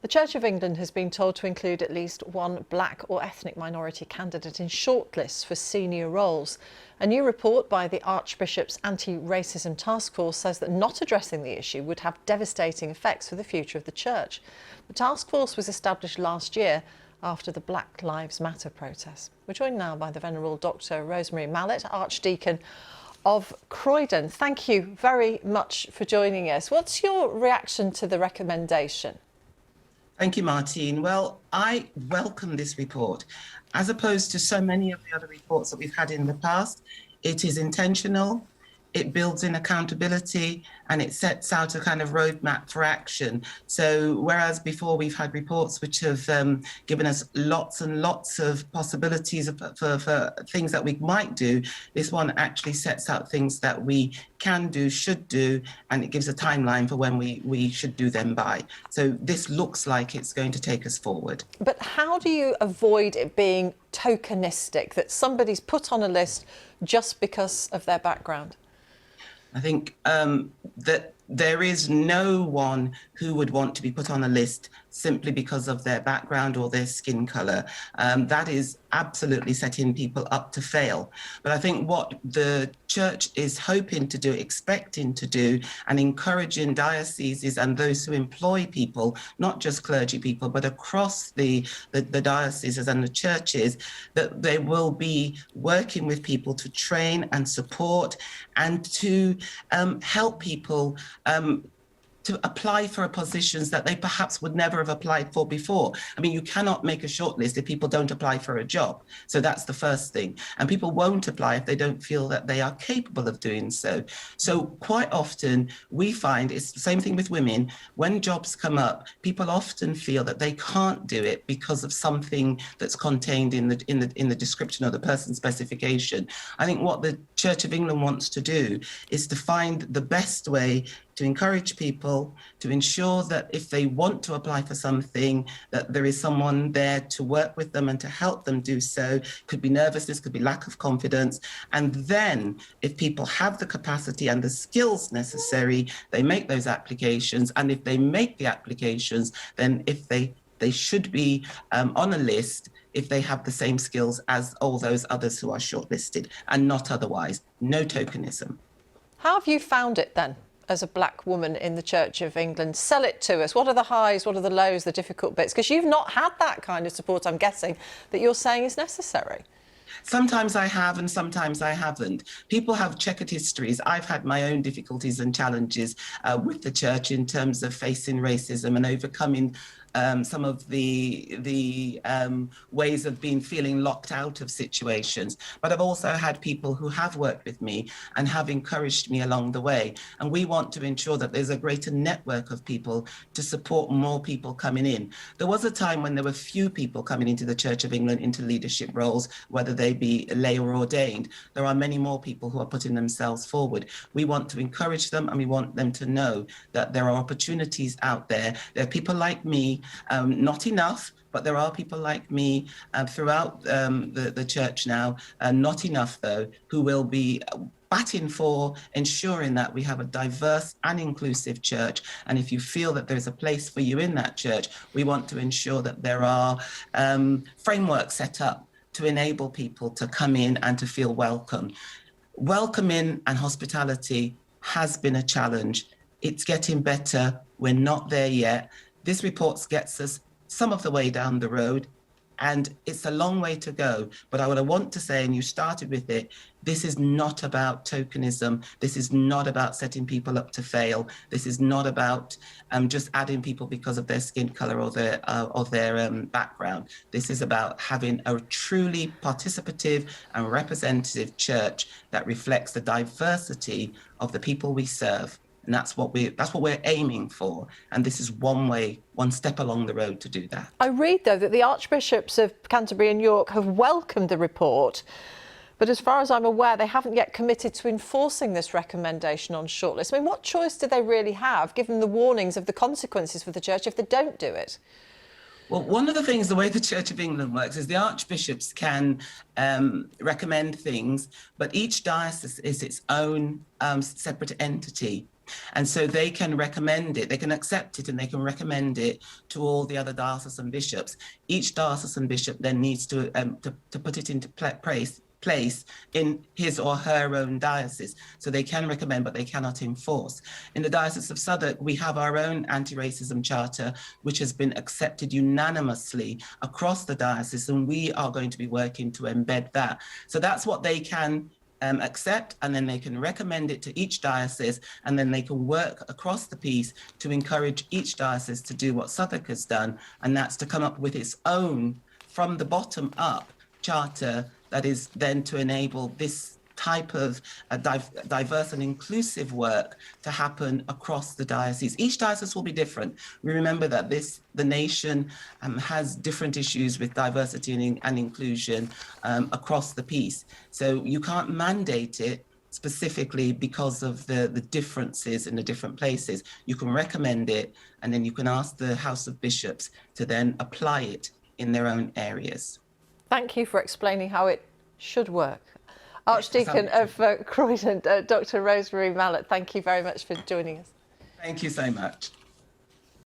The Church of England has been told to include at least one black or ethnic minority candidate in shortlists for senior roles. A new report by the Archbishops Anti-Racism Taskforce says that not addressing the issue would have devastating effects for the future of the Church. The task force was established last year after the Black Lives Matter protests. We're joined now by the Venerable Dr Rosemarie Mallett, Archdeacon of Croydon. Thank you very much for joining us. What's your reaction to the recommendation? Thank you, Martine. Well, I welcome this report. As opposed to so many of the other reports that we've had in the past, it is intentional, it builds in accountability, and it sets out a kind of roadmap for action. So whereas before we've had reports which have given us lots and lots of possibilities for things that we might do, this one actually sets out things that we can do, should do, and it gives a timeline for when we should do them by. So this looks like it's going to take us forward. But how do you avoid it being tokenistic, that somebody's put on a list just because of their background? I think that there is no one who would want to be put on a list simply because of their background or their skin colour. That is absolutely setting people up to fail. But I think what the Church is hoping to do, expecting to do, and encouraging dioceses and those who employ people, not just clergy people, but across the dioceses and the churches, that they will be working with people to train and support and to help people to apply for positions that they perhaps would never have applied for before. I mean, you cannot make a shortlist if people don't apply for a job. So that's the first thing. And people won't apply if they don't feel that they are capable of doing so. So quite often we find it's the same thing with women. When jobs come up, people often feel that they can't do it because of something that's contained in the description or the person's specification. I think what the Church of England wants to do is to find the best way to encourage people, to ensure that if they want to apply for something, that there is someone there to work with them and to help them do so. Could be nervousness, could be lack of confidence. And then if people have the capacity and the skills necessary, they make those applications. And if they make the applications, then if they should be on a list if they have the same skills as all those others who are shortlisted, and not otherwise. No tokenism. How have you found it then, as a black woman in the Church of England? Sell it to us. What are the highs, what are the lows, the difficult bits? Because you've not had that kind of support, I'm guessing, that you're saying is necessary. Sometimes I have and sometimes I haven't. People have checkered histories. I've had my own difficulties and challenges with the Church in terms of facing racism and overcoming some of the ways of feeling locked out of situations. But I've also had people who have worked with me and have encouraged me along the way. And we want to ensure that there's a greater network of people to support more people coming in. There was a time when there were few people coming into the Church of England into leadership roles, whether they be lay or ordained. There are many more people who are putting themselves forward. We want to encourage them, and we want them to know that there are opportunities out there. There are people like me, not enough, but there are people like me throughout the Church now, not enough though, who will be batting for ensuring that we have a diverse and inclusive church. And if you feel that there's a place for you in that church, we want to ensure that there are frameworks set up to enable people to come in and to feel welcome. Welcoming and hospitality has been a challenge. It's getting better. We're not there yet. This report gets us some of the way down the road, and it's a long way to go. But I want to say, and you started with it, this is not about tokenism. This is not about setting people up to fail. This is not about just adding people because of their skin color or their background. This is about having a truly participative and representative church that reflects the diversity of the people we serve. And that's what we're aiming for. And this is one step along the road to do that. I read, though, that the Archbishops of Canterbury and York have welcomed the report. But as far as I'm aware, they haven't yet committed to enforcing this recommendation on shortlists. I mean, what choice do they really have, given the warnings of the consequences for the Church if they don't do it? Well, one of the things, the way the Church of England works is the archbishops can recommend things, but each diocese is its own separate entity. And so they can recommend it, they can accept it, and they can recommend it to all the other diocesan bishops. Each diocesan bishop then needs to put it into place in his or her own diocese. So they can recommend, but they cannot enforce. In the Diocese of Southwark, we have our own anti-racism charter, which has been accepted unanimously across the diocese, and we are going to be working to embed that. So that's what they can accept, and then they can recommend it to each diocese, and then they can work across the piece to encourage each diocese to do what Southwark has done, and that's to come up with its own, from the bottom up, charter that is then to enable this type of diverse and inclusive work to happen across the diocese. Each diocese will be different. We remember that the nation has different issues with diversity and inclusion across the piece. So you can't mandate it specifically because of the differences in the different places. You can recommend it, and then you can ask the House of Bishops to then apply it in their own areas. Thank you for explaining how it should work. Archdeacon of Croydon, Dr Rosemarie Mallett, thank you very much for joining us. Thank you so much.